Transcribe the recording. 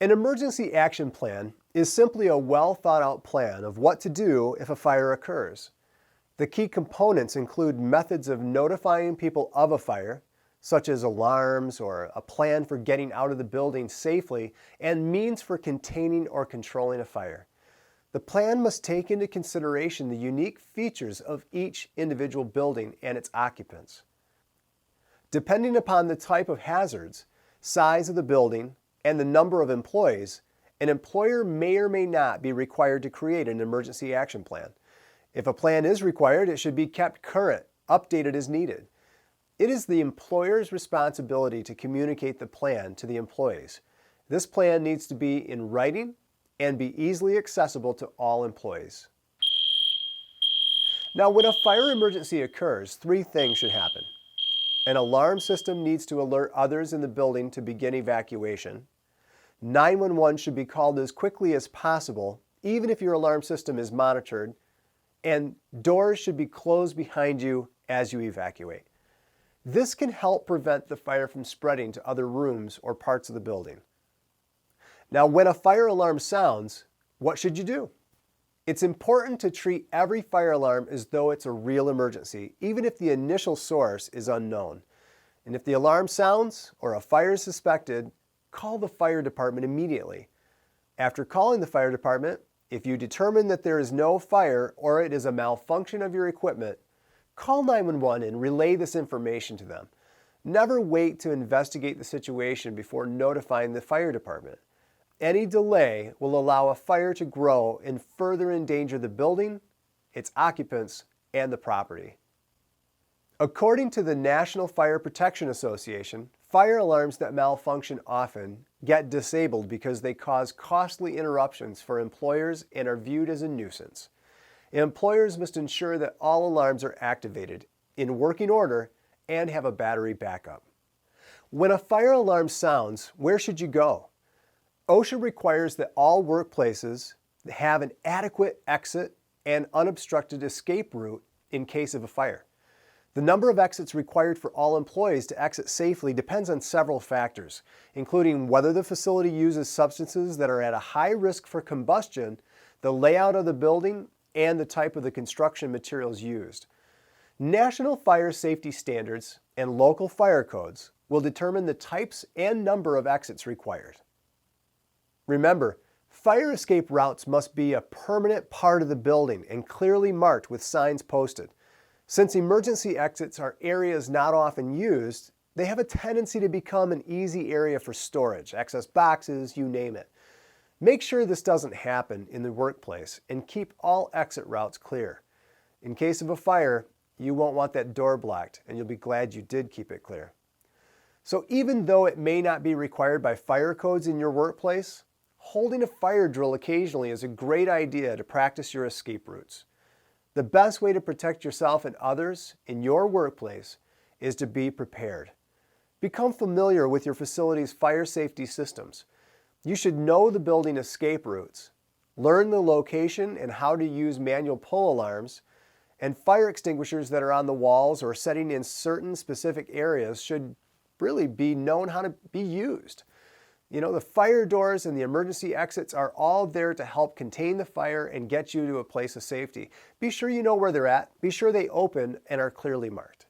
An emergency action plan is simply a well thought out plan of what to do if a fire occurs. The key components include methods of notifying people of a fire, such as alarms or a plan for getting out of the building safely, and means for containing or controlling a fire. The plan must take into consideration the unique features of each individual building and its occupants. Depending upon the type of hazards, size of the building, and the number of employees, an employer may or may not be required to create an emergency action plan. If a plan is required, it should be kept current, updated as needed. It is the employer's responsibility to communicate the plan to the employees. This plan needs to be in writing and be easily accessible to all employees. Now, when a fire emergency occurs, 3 things should happen. An alarm system needs to alert others in the building to begin evacuation. 911 should be called as quickly as possible, even if your alarm system is monitored, and doors should be closed behind you as you evacuate. This can help prevent the fire from spreading to other rooms or parts of the building. Now, when a fire alarm sounds, what should you do? It's important to treat every fire alarm as though it's a real emergency, even if the initial source is unknown. And if the alarm sounds or a fire is suspected, call the fire department immediately. After calling the fire department, if you determine that there is no fire or it is a malfunction of your equipment, call 911 and relay this information to them. Never wait to investigate the situation before notifying the fire department. Any delay will allow a fire to grow and further endanger the building, its occupants, and the property. According to the National Fire Protection Association, fire alarms that malfunction often get disabled because they cause costly interruptions for employers and are viewed as a nuisance. Employers must ensure that all alarms are activated, in working order, and have a battery backup. When a fire alarm sounds, where should you go? OSHA requires that all workplaces have an adequate exit and unobstructed escape route in case of a fire. The number of exits required for all employees to exit safely depends on several factors, including whether the facility uses substances that are at a high risk for combustion, the layout of the building, and the type of the construction materials used. National fire safety standards and local fire codes will determine the types and number of exits required. Remember, fire escape routes must be a permanent part of the building and clearly marked with signs posted. Since emergency exits are areas not often used, they have a tendency to become an easy area for storage, excess boxes, you name it. Make sure this doesn't happen in the workplace and keep all exit routes clear. In case of a fire, you won't want that door blocked, and you'll be glad you did keep it clear. So even though it may not be required by fire codes in your workplace, holding a fire drill occasionally is a great idea to practice your escape routes. The best way to protect yourself and others in your workplace is to be prepared. Become familiar with your facility's fire safety systems. You should know the building escape routes, learn the location and how to use manual pull alarms, and fire extinguishers that are on the walls or setting in certain specific areas should really be known how to be used. The fire doors and the emergency exits are all there to help contain the fire and get you to a place of safety. Be sure you know where they're at. Be sure they open and are clearly marked.